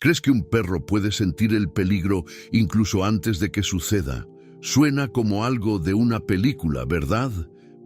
¿Crees que un perro puede sentir el peligro incluso antes de que suceda? Suena como algo de una película, ¿verdad?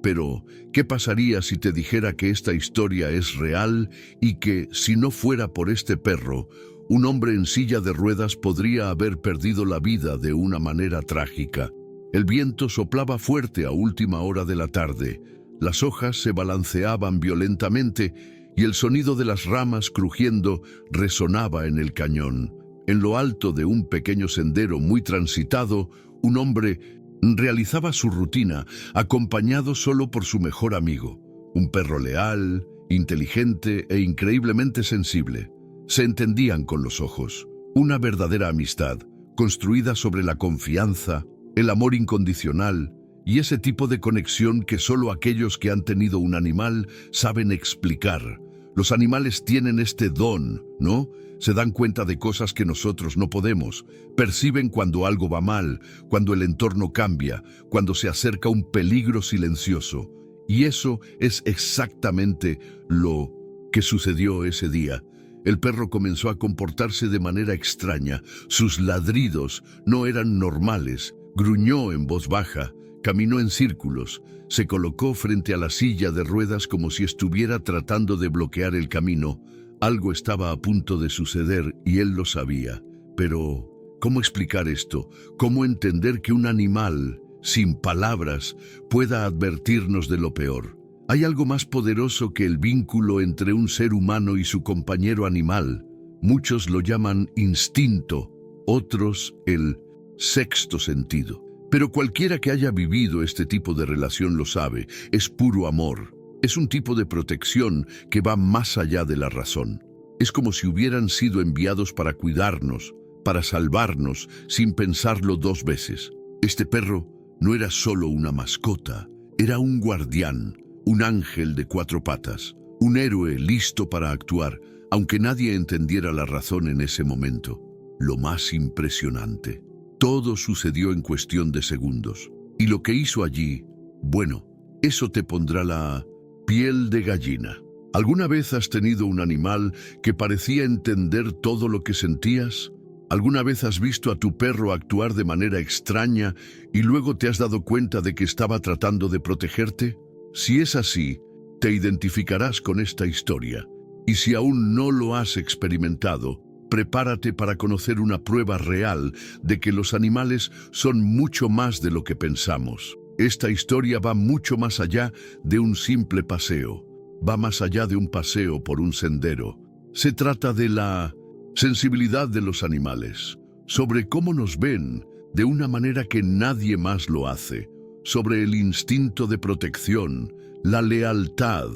Pero, ¿qué pasaría si te dijera que esta historia es real y que, si no fuera por este perro, un hombre en silla de ruedas podría haber perdido la vida de una manera trágica? El viento soplaba fuerte a última hora de la tarde, las hojas se balanceaban violentamente y el sonido de las ramas crujiendo resonaba en el cañón. En lo alto de un pequeño sendero muy transitado, un hombre realizaba su rutina, acompañado solo por su mejor amigo, un perro leal, inteligente e increíblemente sensible. Se entendían con los ojos, una verdadera amistad, construida sobre la confianza, el amor incondicional y ese tipo de conexión que solo aquellos que han tenido un animal saben explicar. Los animales tienen este don, ¿no? Se dan cuenta de cosas que nosotros no podemos. Perciben cuando algo va mal, cuando el entorno cambia, cuando se acerca un peligro silencioso. Y eso es exactamente lo que sucedió ese día. El perro comenzó a comportarse de manera extraña. Sus ladridos no eran normales. Gruñó en voz baja, caminó en círculos, se colocó frente a la silla de ruedas como si estuviera tratando de bloquear el camino. Algo estaba a punto de suceder y él lo sabía. Pero, ¿cómo explicar esto? ¿Cómo entender que un animal, sin palabras, pueda advertirnos de lo peor? Hay algo más poderoso que el vínculo entre un ser humano y su compañero animal. Muchos lo llaman instinto, otros el sexto sentido. Pero cualquiera que haya vivido este tipo de relación lo sabe, es puro amor. Es un tipo de protección que va más allá de la razón. Es como si hubieran sido enviados para cuidarnos, para salvarnos, sin pensarlo dos veces. Este perro no era solo una mascota, era un guardián, un ángel de cuatro patas, un héroe listo para actuar, aunque nadie entendiera la razón en ese momento. Lo más impresionante, todo sucedió en cuestión de segundos. Y lo que hizo allí, bueno, eso te pondrá la piel de gallina. ¿Alguna vez has tenido un animal que parecía entender todo lo que sentías? ¿Alguna vez has visto a tu perro actuar de manera extraña y luego te has dado cuenta de que estaba tratando de protegerte? Si es así, te identificarás con esta historia. Y si aún no lo has experimentado, prepárate para conocer una prueba real de que los animales son mucho más de lo que pensamos. Esta historia va mucho más allá de un simple paseo. Va más allá de un paseo por un sendero. Se trata de la sensibilidad de los animales, sobre cómo nos ven de una manera que nadie más lo hace, sobre el instinto de protección, la lealtad,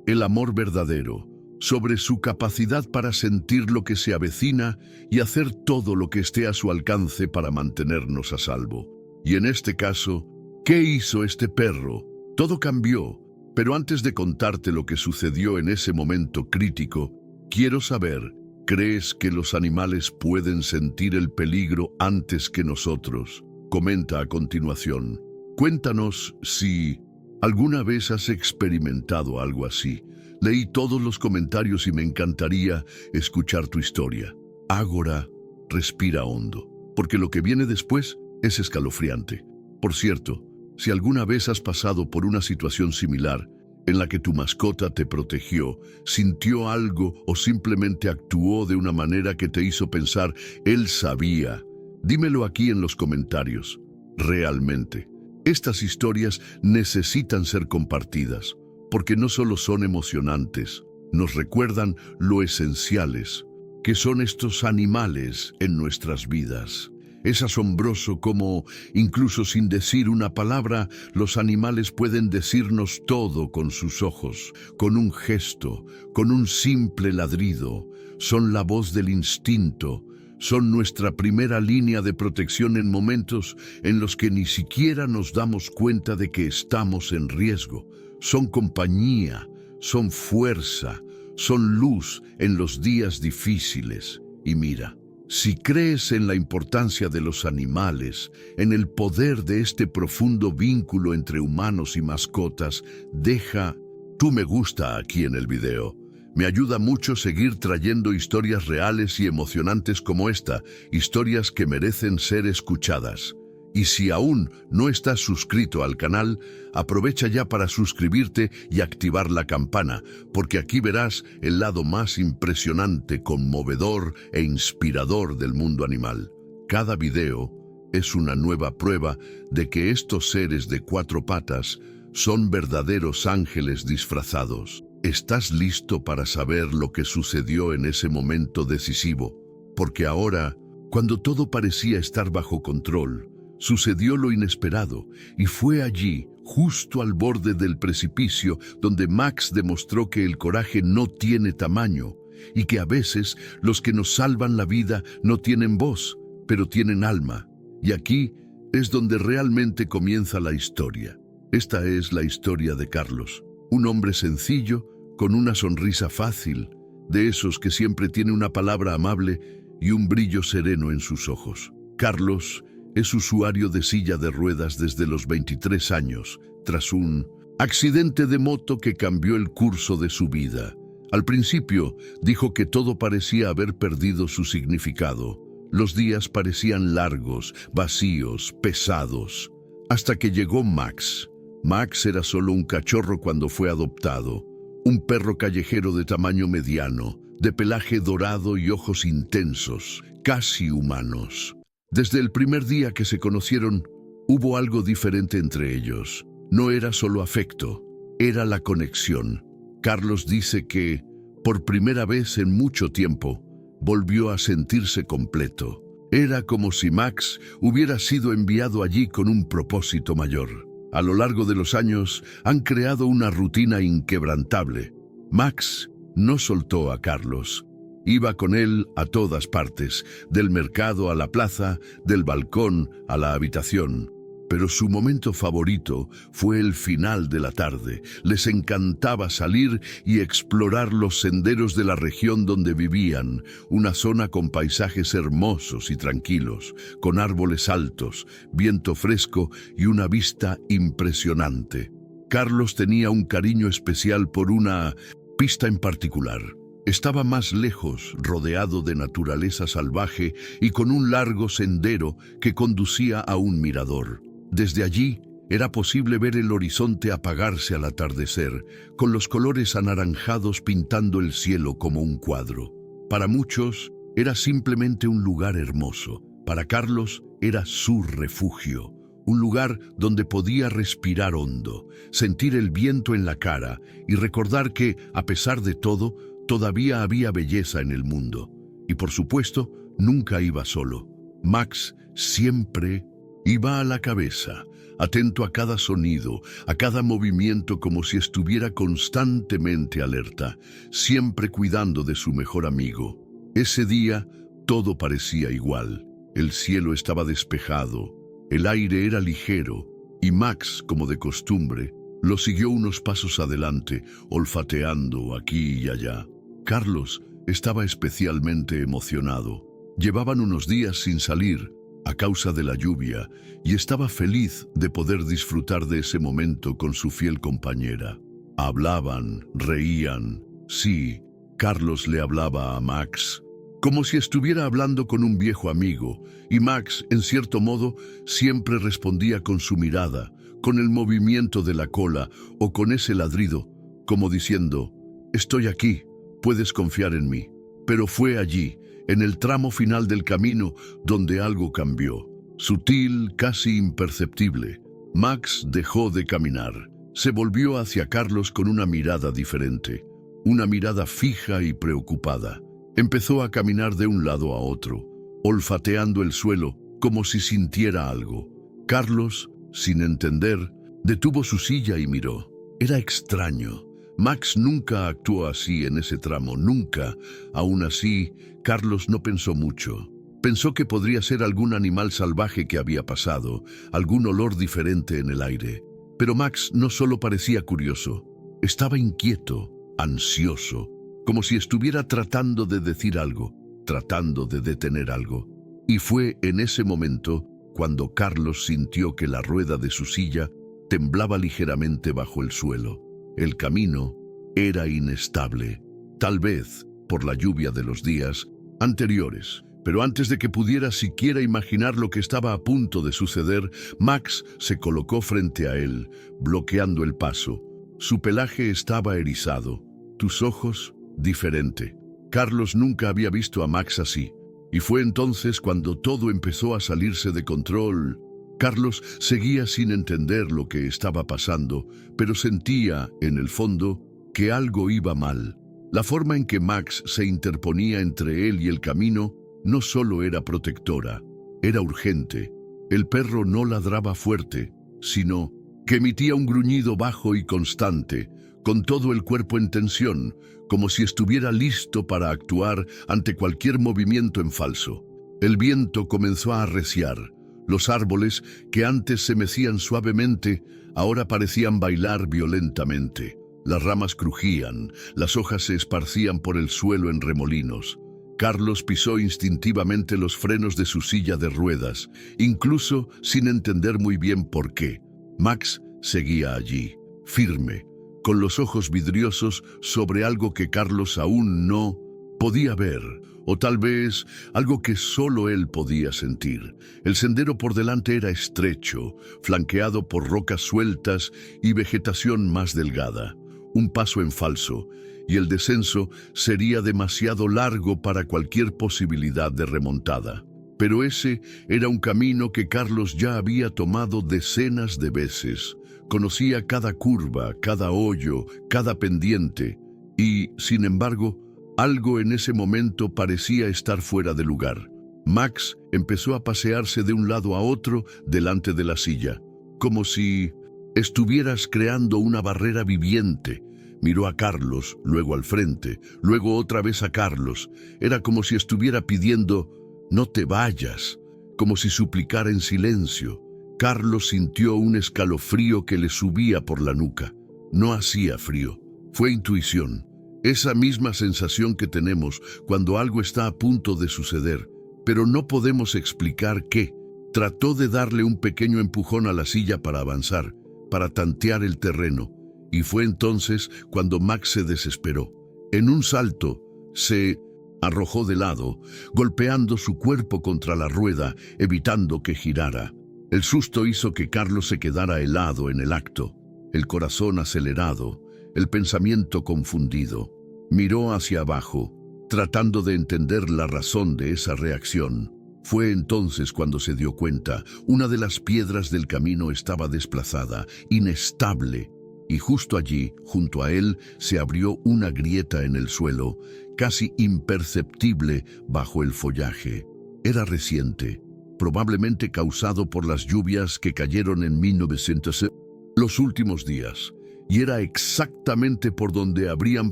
el amor verdadero, sobre su capacidad para sentir lo que se avecina y hacer todo lo que esté a su alcance para mantenernos a salvo. Y en este caso, ¿qué hizo este perro? Todo cambió, pero antes de contarte lo que sucedió en ese momento crítico, quiero saber, ¿crees que los animales pueden sentir el peligro antes que nosotros? Comenta a continuación. Cuéntanos si alguna vez has experimentado algo así. Leí todos los comentarios y me encantaría escuchar tu historia. Ágora, respira hondo, porque lo que viene después es escalofriante. Por cierto, si alguna vez has pasado por una situación similar, en la que tu mascota te protegió, sintió algo o simplemente actuó de una manera que te hizo pensar, él sabía, dímelo aquí en los comentarios. Realmente, estas historias necesitan ser compartidas, porque no solo son emocionantes, nos recuerdan lo esenciales que son estos animales en nuestras vidas. Es asombroso cómo, incluso sin decir una palabra, los animales pueden decirnos todo con sus ojos, con un gesto, con un simple ladrido. Son la voz del instinto, son nuestra primera línea de protección en momentos en los que ni siquiera nos damos cuenta de que estamos en riesgo. Son compañía, son fuerza, son luz en los días difíciles. Y mira, si crees en la importancia de los animales, en el poder de este profundo vínculo entre humanos y mascotas, deja tu me gusta aquí en el video. Me ayuda mucho seguir trayendo historias reales y emocionantes como esta, historias que merecen ser escuchadas. Y si aún no estás suscrito al canal, aprovecha ya para suscribirte y activar la campana, porque aquí verás el lado más impresionante, conmovedor e inspirador del mundo animal. Cada video es una nueva prueba de que estos seres de 4 patas son verdaderos ángeles disfrazados. ¿Estás listo para saber lo que sucedió en ese momento decisivo? Porque ahora, cuando todo parecía estar bajo control, sucedió lo inesperado, y fue allí, justo al borde del precipicio, donde Max demostró que el coraje no tiene tamaño, y que a veces los que nos salvan la vida no tienen voz, pero tienen alma. Y aquí es donde realmente comienza la historia. Esta es la historia de Carlos, un hombre sencillo, con una sonrisa fácil, de esos que siempre tiene una palabra amable y un brillo sereno en sus ojos. Carlos es usuario de silla de ruedas desde los 23 años, tras un accidente de moto que cambió el curso de su vida. Al principio, dijo que todo parecía haber perdido su significado. Los días parecían largos, vacíos, pesados. Hasta que llegó Max. Max era solo un cachorro cuando fue adoptado. Un perro callejero de tamaño mediano, de pelaje dorado y ojos intensos, casi humanos. Desde el primer día que se conocieron, hubo algo diferente entre ellos. No era solo afecto, era la conexión. Carlos dice que, por primera vez en mucho tiempo, volvió a sentirse completo. Era como si Max hubiera sido enviado allí con un propósito mayor. A lo largo de los años, han creado una rutina inquebrantable. Max no soltó a Carlos. Iba con él a todas partes, del mercado a la plaza, del balcón a la habitación. Pero su momento favorito fue el final de la tarde. Les encantaba salir y explorar los senderos de la región donde vivían, una zona con paisajes hermosos y tranquilos, con árboles altos, viento fresco y una vista impresionante. Carlos tenía un cariño especial por una pista en particular. Estaba más lejos, rodeado de naturaleza salvaje y con un largo sendero que conducía a un mirador. Desde allí era posible ver el horizonte apagarse al atardecer, con los colores anaranjados pintando el cielo como un cuadro. Para muchos era simplemente un lugar hermoso. Para Carlos era su refugio, un lugar donde podía respirar hondo, sentir el viento en la cara y recordar que, a pesar de todo, todavía había belleza en el mundo. Y por supuesto, nunca iba solo. Max siempre iba a la cabeza, atento a cada sonido, a cada movimiento, como si estuviera constantemente alerta, siempre cuidando de su mejor amigo. Ese día, todo parecía igual. El cielo estaba despejado, el aire era ligero, y Max, como de costumbre, lo siguió unos pasos adelante, olfateando aquí y allá. Carlos estaba especialmente emocionado. Llevaban unos días sin salir, a causa de la lluvia, y estaba feliz de poder disfrutar de ese momento con su fiel compañera. Hablaban, reían. Sí, Carlos le hablaba a Max, como si estuviera hablando con un viejo amigo, y Max, en cierto modo, siempre respondía con su mirada, con el movimiento de la cola o con ese ladrido, como diciendo, «Estoy aquí, puedes confiar en mí». Pero fue allí, en el tramo final del camino, donde algo cambió. Sutil, casi imperceptible. Max dejó de caminar. Se volvió hacia Carlos con una mirada diferente, una mirada fija y preocupada. Empezó a caminar de un lado a otro, olfateando el suelo como si sintiera algo. Carlos, sin entender, detuvo su silla y miró. Era extraño. Max nunca actuó así en ese tramo, nunca. Aún así, Carlos no pensó mucho. Pensó que podría ser algún animal salvaje que había pasado, algún olor diferente en el aire. Pero Max no solo parecía curioso, estaba inquieto, ansioso, como si estuviera tratando de decir algo, tratando de detener algo. Y fue en ese momento cuando Carlos sintió que la rueda de su silla temblaba ligeramente bajo el suelo. El camino era inestable, tal vez por la lluvia de los días anteriores. Pero antes de que pudiera siquiera imaginar lo que estaba a punto de suceder, Max se colocó frente a él, bloqueando el paso. Su pelaje estaba erizado, tus ojos diferente. Carlos nunca había visto a Max así, y fue entonces cuando todo empezó a salirse de control. Carlos seguía sin entender lo que estaba pasando, pero sentía, en el fondo, que algo iba mal. La forma en que Max se interponía entre él y el camino no solo era protectora, era urgente. El perro no ladraba fuerte, sino que emitía un gruñido bajo y constante, con todo el cuerpo en tensión, como si estuviera listo para actuar ante cualquier movimiento en falso. El viento comenzó a arreciar. Los árboles, que antes se mecían suavemente, ahora parecían bailar violentamente. Las ramas crujían, las hojas se esparcían por el suelo en remolinos. Carlos pisó instintivamente los frenos de su silla de ruedas, incluso sin entender muy bien por qué. Max seguía allí, firme, con los ojos vidriosos sobre algo que Carlos aún no podía ver, o tal vez algo que solo él podía sentir. El sendero por delante era estrecho, flanqueado por rocas sueltas y vegetación más delgada. Un paso en falso, y el descenso sería demasiado largo para cualquier posibilidad de remontada. Pero ese era un camino que Carlos ya había tomado decenas de veces. Conocía cada curva, cada hoyo, cada pendiente, y, sin embargo, algo en ese momento parecía estar fuera de lugar. Max empezó a pasearse de un lado a otro delante de la silla, como si estuvieras creando una barrera viviente. Miró a Carlos, luego al frente, luego otra vez a Carlos. Era como si estuviera pidiendo, no te vayas, como si suplicara en silencio. Carlos sintió un escalofrío que le subía por la nuca. No hacía frío, fue intuición. Esa misma sensación que tenemos cuando algo está a punto de suceder, pero no podemos explicar qué. Trató de darle un pequeño empujón a la silla para avanzar, para tantear el terreno, y fue entonces cuando Max se desesperó. En un salto, se arrojó de lado, golpeando su cuerpo contra la rueda, evitando que girara. El susto hizo que Carlos se quedara helado en el acto, el corazón acelerado, el pensamiento confundido. Miró hacia abajo, tratando de entender la razón de esa reacción. Fue entonces cuando se dio cuenta, una de las piedras del camino estaba desplazada, inestable, y justo allí, junto a él, se abrió una grieta en el suelo, casi imperceptible bajo el follaje. Era reciente, probablemente causado por las lluvias que cayeron en 1900, los últimos días, y era exactamente por donde habrían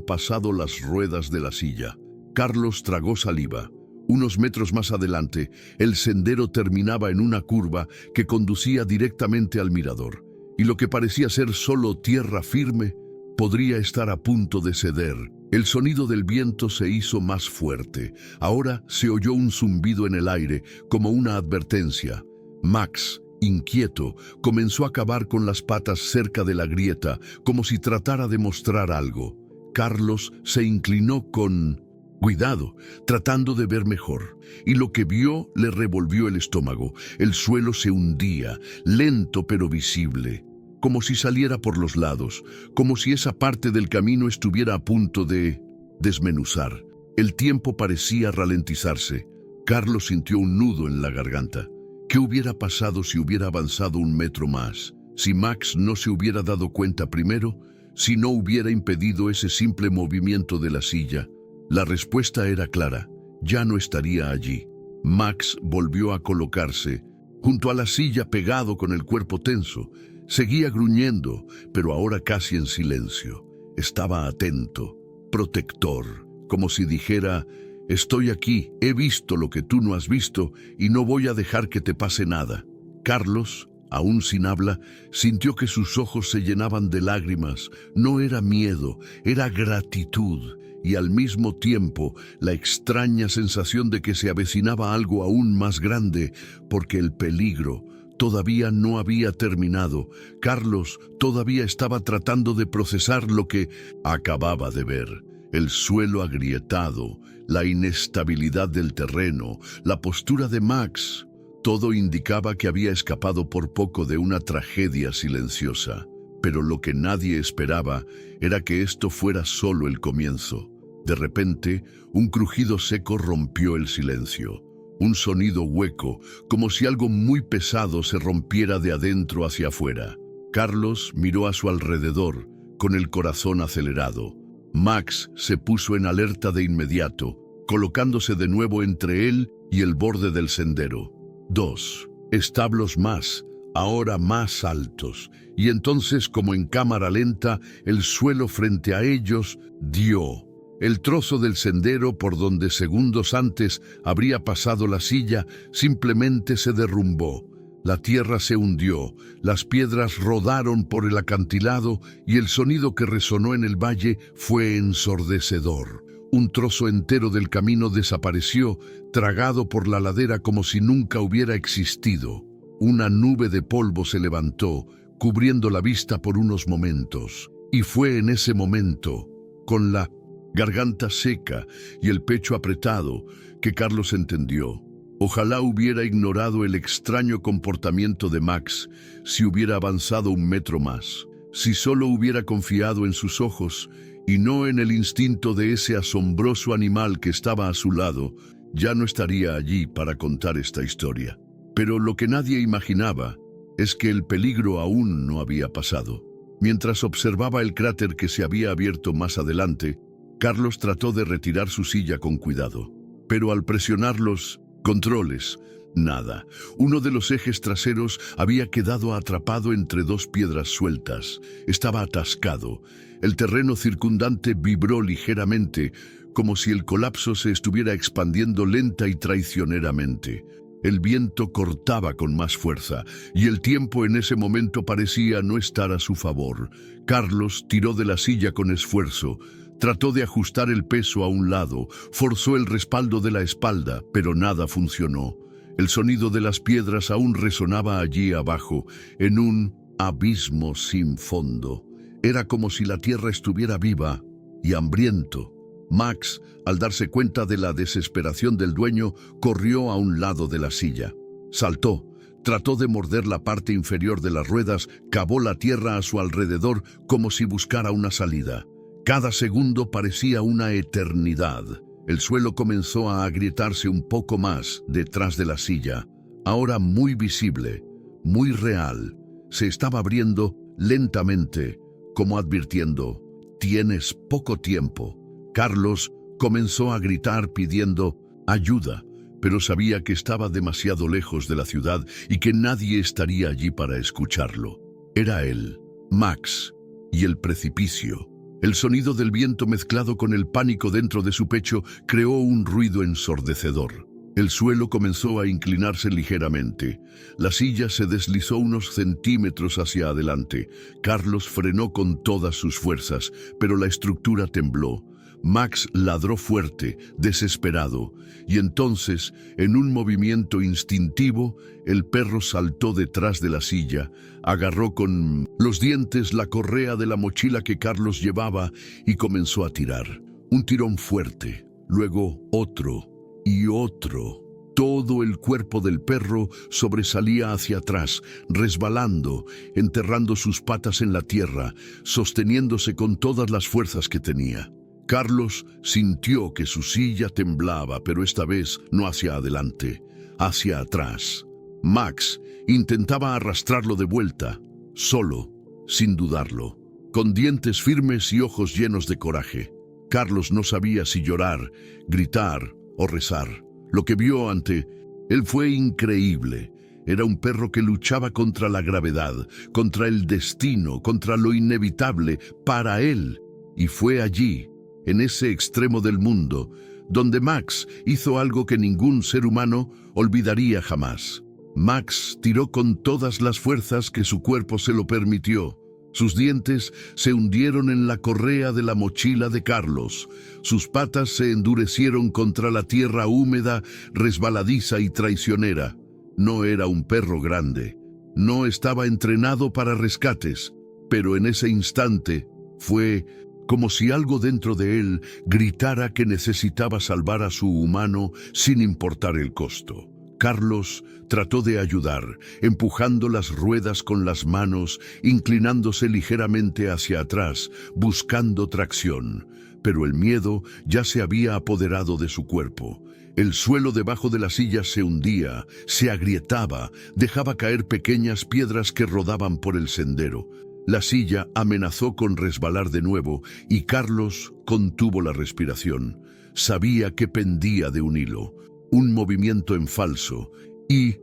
pasado las ruedas de la silla. Carlos tragó saliva. Unos metros más adelante, el sendero terminaba en una curva que conducía directamente al mirador, y lo que parecía ser solo tierra firme podría estar a punto de ceder. El sonido del viento se hizo más fuerte. Ahora se oyó un zumbido en el aire, como una advertencia. Max, inquieto, comenzó a cavar con las patas cerca de la grieta, como si tratara de mostrar algo. Carlos se inclinó con cuidado, tratando de ver mejor, y lo que vio le revolvió el estómago. El suelo se hundía, lento pero visible, como si saliera por los lados, como si esa parte del camino estuviera a punto de desmenuzar. El tiempo parecía ralentizarse. Carlos sintió un nudo en la garganta. ¿Qué hubiera pasado si hubiera avanzado un metro más? Si Max no se hubiera dado cuenta primero, si no hubiera impedido ese simple movimiento de la silla. La respuesta era clara, ya no estaría allí. Max volvió a colocarse, junto a la silla pegado con el cuerpo tenso. Seguía gruñendo, pero ahora casi en silencio. Estaba atento, protector, como si dijera, estoy aquí, he visto lo que tú no has visto y no voy a dejar que te pase nada. Carlos, aún sin habla, sintió que sus ojos se llenaban de lágrimas. No era miedo, era gratitud. Y al mismo tiempo la extraña sensación de que se avecinaba algo aún más grande, porque el peligro todavía no había terminado. Carlos todavía estaba tratando de procesar lo que acababa de ver. El suelo agrietado, la inestabilidad del terreno, la postura de Max, todo indicaba que había escapado por poco de una tragedia silenciosa. Pero lo que nadie esperaba era que esto fuera solo el comienzo. De repente, un crujido seco rompió el silencio. Un sonido hueco, como si algo muy pesado se rompiera de adentro hacia afuera. Carlos miró a su alrededor, con el corazón acelerado. Max se puso en alerta de inmediato, colocándose de nuevo entre él y el borde del sendero. 2 establos más, ahora más altos, y entonces, como en cámara lenta, el suelo frente a ellos dio. El trozo del sendero por donde segundos antes habría pasado la silla simplemente se derrumbó. La tierra se hundió, las piedras rodaron por el acantilado y el sonido que resonó en el valle fue ensordecedor. Un trozo entero del camino desapareció, tragado por la ladera como si nunca hubiera existido. Una nube de polvo se levantó, cubriendo la vista por unos momentos. Y fue en ese momento, con la garganta seca y el pecho apretado, que Carlos entendió. Ojalá hubiera ignorado el extraño comportamiento de Max si hubiera avanzado 1 metro más. Si solo hubiera confiado en sus ojos y no en el instinto de ese asombroso animal que estaba a su lado, ya no estaría allí para contar esta historia. Pero lo que nadie imaginaba es que el peligro aún no había pasado. Mientras observaba el cráter que se había abierto más adelante, Carlos trató de retirar su silla con cuidado. Pero al presionar los controles, nada. Uno de los ejes traseros había quedado atrapado entre 2 piedras sueltas. Estaba atascado. El terreno circundante vibró ligeramente, como si el colapso se estuviera expandiendo lenta y traicioneramente. El viento cortaba con más fuerza, y el tiempo en ese momento parecía no estar a su favor. Carlos tiró de la silla con esfuerzo. Trató de ajustar el peso a un lado, forzó el respaldo de la espalda, pero nada funcionó. El sonido de las piedras aún resonaba allí abajo, en un abismo sin fondo. Era como si la tierra estuviera viva y hambriento. Max, al darse cuenta de la desesperación del dueño, corrió a un lado de la silla. Saltó, trató de morder la parte inferior de las ruedas, cavó la tierra a su alrededor como si buscara una salida. Cada segundo parecía una eternidad. El suelo comenzó a agrietarse un poco más detrás de la silla. Ahora muy visible, muy real. Se estaba abriendo lentamente, como advirtiendo, «Tienes poco tiempo». Carlos comenzó a gritar pidiendo ayuda, pero sabía que estaba demasiado lejos de la ciudad y que nadie estaría allí para escucharlo. Era él, Max, y el precipicio. El sonido del viento mezclado con el pánico dentro de su pecho creó un ruido ensordecedor. El suelo comenzó a inclinarse ligeramente. La silla se deslizó unos centímetros hacia adelante. Carlos frenó con todas sus fuerzas, pero la estructura tembló. Max ladró fuerte, desesperado, y entonces, en un movimiento instintivo, el perro saltó detrás de la silla, agarró con los dientes la correa de la mochila que Carlos llevaba y comenzó a tirar. Un tirón fuerte, luego otro y otro. Todo el cuerpo del perro sobresalía hacia atrás, resbalando, enterrando sus patas en la tierra, sosteniéndose con todas las fuerzas que tenía. Carlos sintió que su silla temblaba, pero esta vez no hacia adelante, hacia atrás. Max intentaba arrastrarlo de vuelta, solo, sin dudarlo, con dientes firmes y ojos llenos de coraje. Carlos no sabía si llorar, gritar o rezar. Lo que vio ante él fue increíble. Era un perro que luchaba contra la gravedad, contra el destino, contra lo inevitable para él. Y fue allí, en ese extremo del mundo, donde Max hizo algo que ningún ser humano olvidaría jamás. Max tiró con todas las fuerzas que su cuerpo se lo permitió. Sus dientes se hundieron en la correa de la mochila de Carlos. Sus patas se endurecieron contra la tierra húmeda, resbaladiza y traicionera. No era un perro grande. No estaba entrenado para rescates, pero en ese instante fue como si algo dentro de él gritara que necesitaba salvar a su humano sin importar el costo. Carlos trató de ayudar, empujando las ruedas con las manos, inclinándose ligeramente hacia atrás, buscando tracción. Pero el miedo ya se había apoderado de su cuerpo. El suelo debajo de la silla se hundía, se agrietaba, dejaba caer pequeñas piedras que rodaban por el sendero. La silla amenazó con resbalar de nuevo y Carlos contuvo la respiración. Sabía que pendía de un hilo, un movimiento en falso, y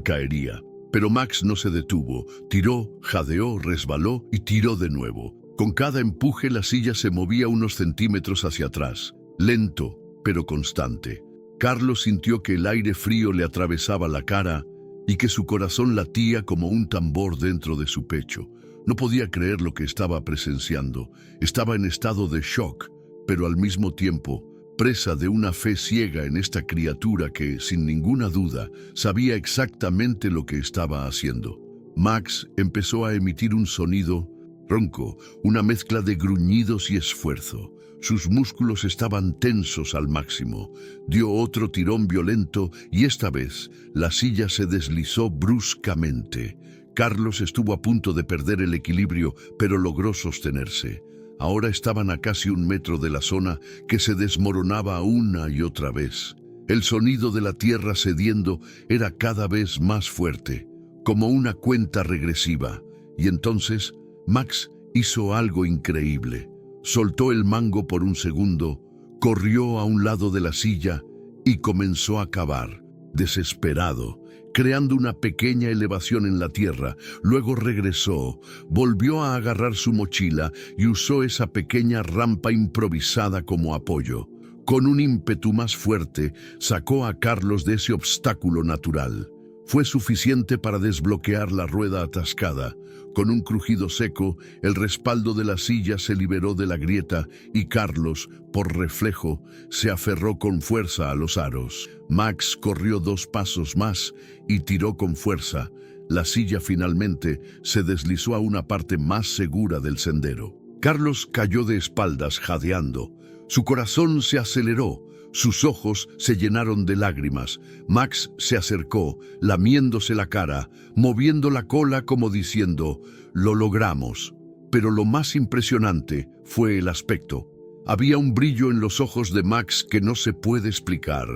caería. Pero Max no se detuvo, tiró, jadeó, resbaló y tiró de nuevo. Con cada empuje la silla se movía unos centímetros hacia atrás, lento pero constante. Carlos sintió que el aire frío le atravesaba la cara y que su corazón latía como un tambor dentro de su pecho. No podía creer lo que estaba presenciando. Estaba en estado de shock, pero al mismo tiempo presa de una fe ciega en esta criatura que, sin ninguna duda, sabía exactamente lo que estaba haciendo. Max empezó a emitir un sonido ronco, una mezcla de gruñidos y esfuerzo. Sus músculos estaban tensos al máximo. Dio otro tirón violento y esta vez la silla se deslizó bruscamente. Carlos estuvo a punto de perder el equilibrio, pero logró sostenerse. Ahora estaban a casi 1 metro de la zona que se desmoronaba una y otra vez. El sonido de la tierra cediendo era cada vez más fuerte, como una cuenta regresiva. Y entonces Max hizo algo increíble. Soltó el mango por un segundo, corrió a un lado de la silla y comenzó a cavar, desesperado, creando una pequeña elevación en la tierra. Luego regresó, volvió a agarrar su mochila y usó esa pequeña rampa improvisada como apoyo. Con un ímpetu más fuerte, sacó a Carlos de ese obstáculo natural. Fue suficiente para desbloquear la rueda atascada. Con un crujido seco, el respaldo de la silla se liberó de la grieta y Carlos, por reflejo, se aferró con fuerza a los aros. Max corrió 2 pasos más y tiró con fuerza. La silla finalmente se deslizó a una parte más segura del sendero. Carlos cayó de espaldas jadeando. Su corazón se aceleró. Sus ojos se llenaron de lágrimas. Max se acercó, lamiéndose la cara, moviendo la cola como diciendo, «Lo logramos». Pero lo más impresionante fue el aspecto. Había un brillo en los ojos de Max que no se puede explicar.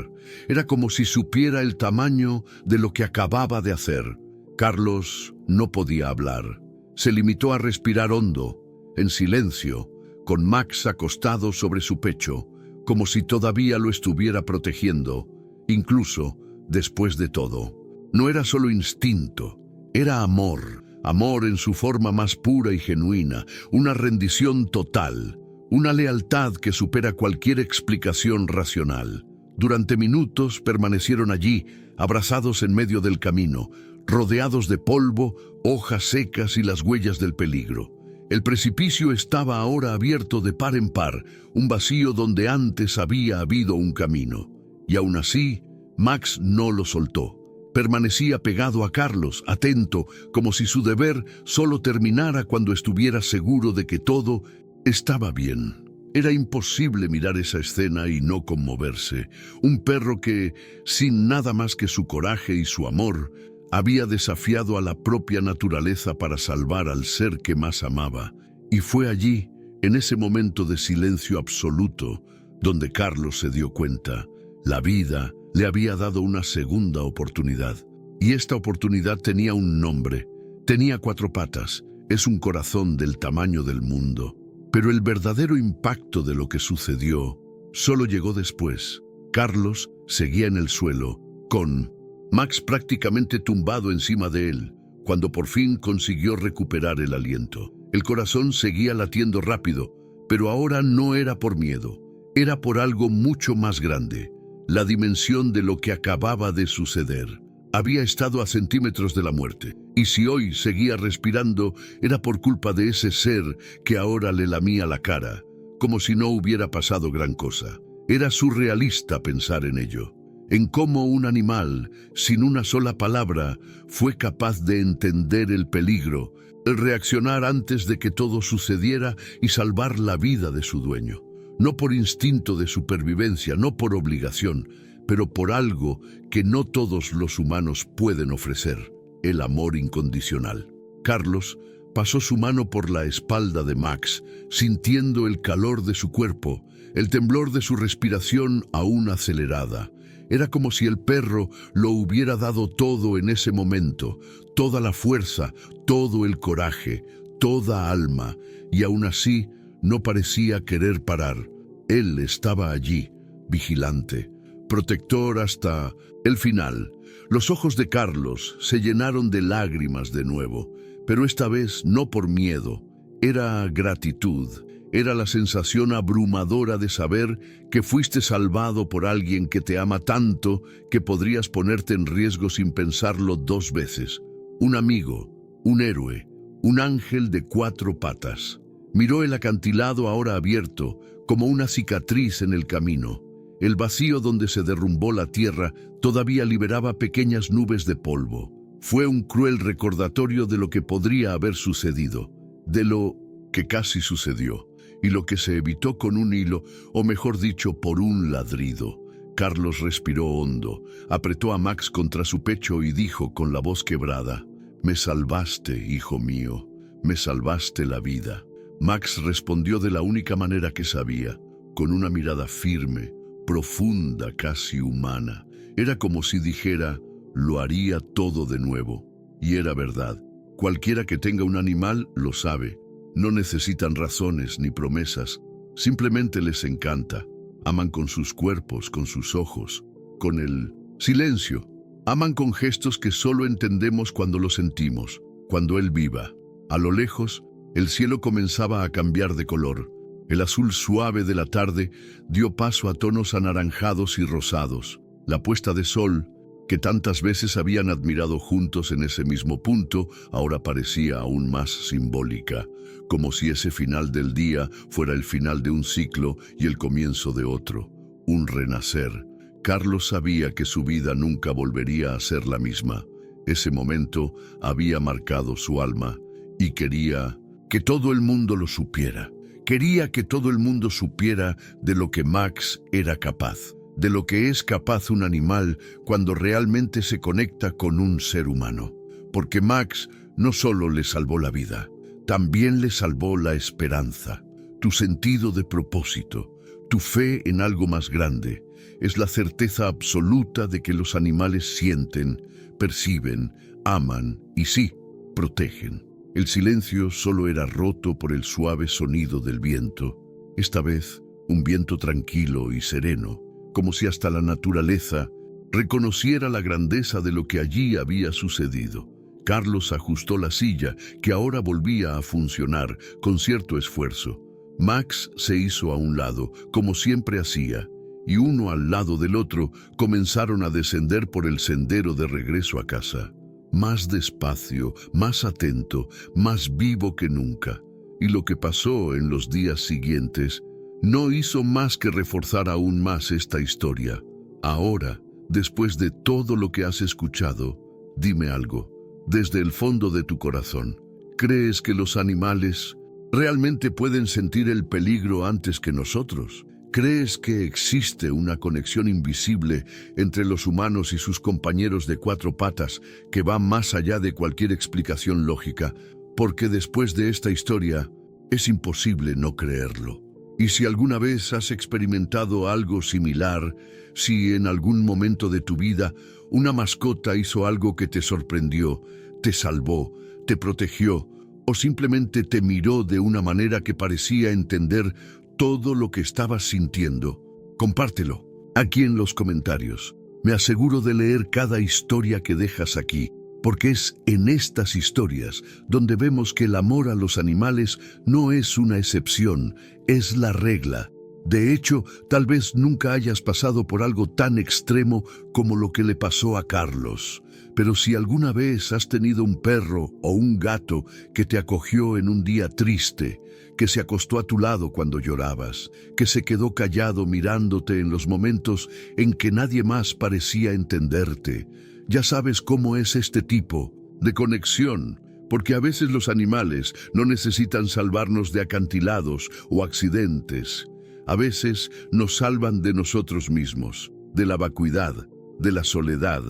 Era como si supiera el tamaño de lo que acababa de hacer. Carlos no podía hablar. Se limitó a respirar hondo, en silencio, con Max acostado sobre su pecho, como si todavía lo estuviera protegiendo, incluso después de todo. No era solo instinto, era amor, amor en su forma más pura y genuina, una rendición total, una lealtad que supera cualquier explicación racional. Durante minutos permanecieron allí, abrazados en medio del camino, rodeados de polvo, hojas secas y las huellas del peligro. El precipicio estaba ahora abierto de par en par, un vacío donde antes había habido un camino. Y aún así, Max no lo soltó. Permanecía pegado a Carlos, atento, como si su deber solo terminara cuando estuviera seguro de que todo estaba bien. Era imposible mirar esa escena y no conmoverse. Un perro que, sin nada más que su coraje y su amor, había desafiado a la propia naturaleza para salvar al ser que más amaba. Y fue allí, en ese momento de silencio absoluto, donde Carlos se dio cuenta. La vida le había dado una segunda oportunidad. Y esta oportunidad tenía un nombre. Tenía 4 patas. Es un corazón del tamaño del mundo. Pero el verdadero impacto de lo que sucedió solo llegó después. Carlos seguía en el suelo, con Max prácticamente tumbado encima de él, cuando por fin consiguió recuperar el aliento. El corazón seguía latiendo rápido, pero ahora no era por miedo, era por algo mucho más grande, la dimensión de lo que acababa de suceder. Había estado a centímetros de la muerte, y si hoy seguía respirando, era por culpa de ese ser que ahora le lamía la cara, como si no hubiera pasado gran cosa. Era surrealista pensar en ello. En cómo un animal, sin una sola palabra, fue capaz de entender el peligro el reaccionar antes de que todo sucediera y salvar la vida de su dueño. No por instinto de supervivencia, no por obligación, pero por algo que no todos los humanos pueden ofrecer: el amor incondicional. Carlos pasó su mano por la espalda de Max, sintiendo el calor de su cuerpo, el temblor de su respiración aún acelerada. Era como si el perro lo hubiera dado todo en ese momento, toda la fuerza, todo el coraje, toda alma, y aún así no parecía querer parar. Él estaba allí, vigilante, protector hasta el final. Los ojos de Carlos se llenaron de lágrimas de nuevo, pero esta vez no por miedo, era gratitud. Era la sensación abrumadora de saber que fuiste salvado por alguien que te ama tanto que podrías ponerte en riesgo sin pensarlo dos veces. Un amigo, un héroe, un ángel de 4 patas. Miró el acantilado ahora abierto, como una cicatriz en el camino. El vacío donde se derrumbó la tierra todavía liberaba pequeñas nubes de polvo. Fue un cruel recordatorio de lo que podría haber sucedido, de lo que casi sucedió, y lo que se evitó con un hilo, o mejor dicho, por un ladrido. Carlos respiró hondo, apretó a Max contra su pecho y dijo con la voz quebrada: «Me salvaste, hijo mío, me salvaste la vida». Max respondió de la única manera que sabía, con una mirada firme, profunda, casi humana. Era como si dijera: «Lo haría todo de nuevo». Y era verdad. Cualquiera que tenga un animal lo sabe. No necesitan razones ni promesas, simplemente les encanta. Aman con sus cuerpos, con sus ojos, con el silencio. Aman con gestos que solo entendemos cuando lo sentimos, cuando él viva. A lo lejos, el cielo comenzaba a cambiar de color. El azul suave de la tarde dio paso a tonos anaranjados y rosados. La puesta de sol, que tantas veces habían admirado juntos en ese mismo punto, ahora parecía aún más simbólica, como si ese final del día fuera el final de un ciclo y el comienzo de otro, un renacer. Carlos sabía que su vida nunca volvería a ser la misma. Ese momento había marcado su alma y quería que todo el mundo lo supiera. Quería que todo el mundo supiera de lo que Max era capaz, de lo que es capaz un animal cuando realmente se conecta con un ser humano. Porque Max no solo le salvó la vida, también le salvó la esperanza, tu sentido de propósito, tu fe en algo más grande. Es la certeza absoluta de que los animales sienten, perciben, aman y sí, protegen. El silencio solo era roto por el suave sonido del viento. Esta vez, un viento tranquilo y sereno, como si hasta la naturaleza reconociera la grandeza de lo que allí había sucedido. Carlos ajustó la silla, que ahora volvía a funcionar con cierto esfuerzo. Max se hizo a un lado, como siempre hacía, y uno al lado del otro comenzaron a descender por el sendero de regreso a casa. Más despacio, más atento, más vivo que nunca. Y lo que pasó en los días siguientes no hizo más que reforzar aún más esta historia. Ahora, después de todo lo que has escuchado, dime algo. Desde el fondo de tu corazón, ¿crees que los animales realmente pueden sentir el peligro antes que nosotros? ¿Crees que existe una conexión invisible entre los humanos y sus compañeros de 4 patas que va más allá de cualquier explicación lógica? Porque después de esta historia, es imposible no creerlo. Y si alguna vez has experimentado algo similar, si en algún momento de tu vida una mascota hizo algo que te sorprendió, te salvó, te protegió o simplemente te miró de una manera que parecía entender todo lo que estabas sintiendo, compártelo aquí en los comentarios. Me aseguro de leer cada historia que dejas aquí, porque es en estas historias donde vemos que el amor a los animales no es una excepción, es la regla. De hecho, tal vez nunca hayas pasado por algo tan extremo como lo que le pasó a Carlos. Pero si alguna vez has tenido un perro o un gato que te acogió en un día triste, que se acostó a tu lado cuando llorabas, que se quedó callado mirándote en los momentos en que nadie más parecía entenderte, ya sabes cómo es este tipo de conexión. Porque a veces los animales no necesitan salvarnos de acantilados o accidentes. A veces nos salvan de nosotros mismos, de la vacuidad, de la soledad,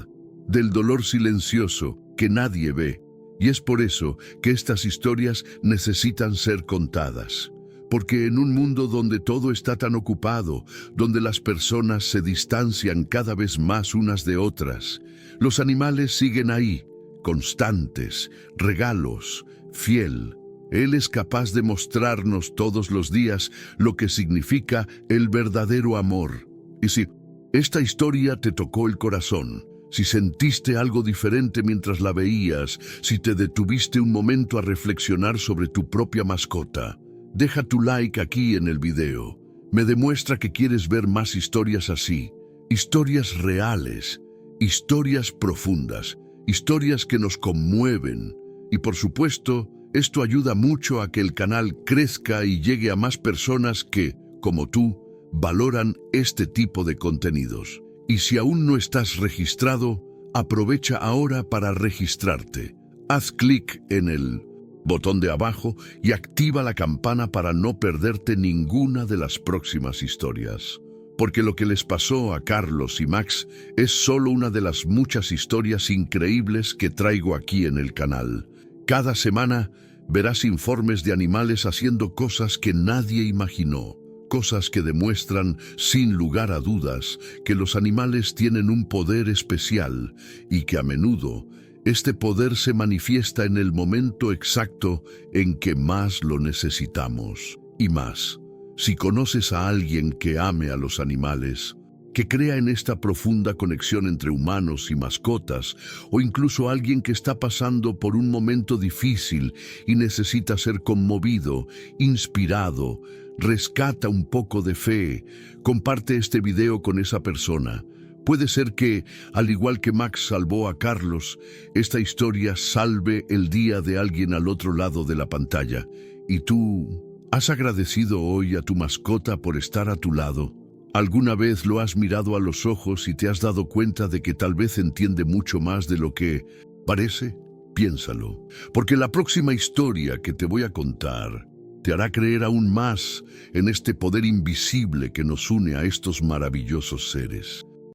del dolor silencioso que nadie ve. Y es por eso que estas historias necesitan ser contadas. Porque en un mundo donde todo está tan ocupado, donde las personas se distancian cada vez más unas de otras, los animales siguen ahí, constantes, regalos, fiel. Él es capaz de mostrarnos todos los días lo que significa el verdadero amor. Y si esta historia te tocó el corazón, si sentiste algo diferente mientras la veías, si te detuviste un momento a reflexionar sobre tu propia mascota, deja tu like aquí en el video. Me demuestra que quieres ver más historias así, historias reales, historias profundas, historias que nos conmueven. Y por supuesto, esto ayuda mucho a que el canal crezca y llegue a más personas que, como tú, valoran este tipo de contenidos. Y si aún no estás registrado, aprovecha ahora para registrarte. Haz clic en el botón de abajo y activa la campana para no perderte ninguna de las próximas historias. Porque lo que les pasó a Carlos y Max es solo una de las muchas historias increíbles que traigo aquí en el canal. Cada semana verás informes de animales haciendo cosas que nadie imaginó. Cosas que demuestran, sin lugar a dudas, que los animales tienen un poder especial y que a menudo este poder se manifiesta en el momento exacto en que más lo necesitamos. Y más, si conoces a alguien que ame a los animales, que crea en esta profunda conexión entre humanos y mascotas, o incluso alguien que está pasando por un momento difícil y necesita ser conmovido, inspirado, rescata un poco de fe, comparte este video con esa persona. Puede ser que, al igual que Max salvó a Carlos, esta historia salve el día de alguien al otro lado de la pantalla. ¿Y tú has agradecido hoy a tu mascota por estar a tu lado? ¿Alguna vez lo has mirado a los ojos y te has dado cuenta de que tal vez entiende mucho más de lo que parece? Piénsalo, porque la próxima historia que te voy a contar te hará creer aún más en este poder invisible que nos une a estos maravillosos seres.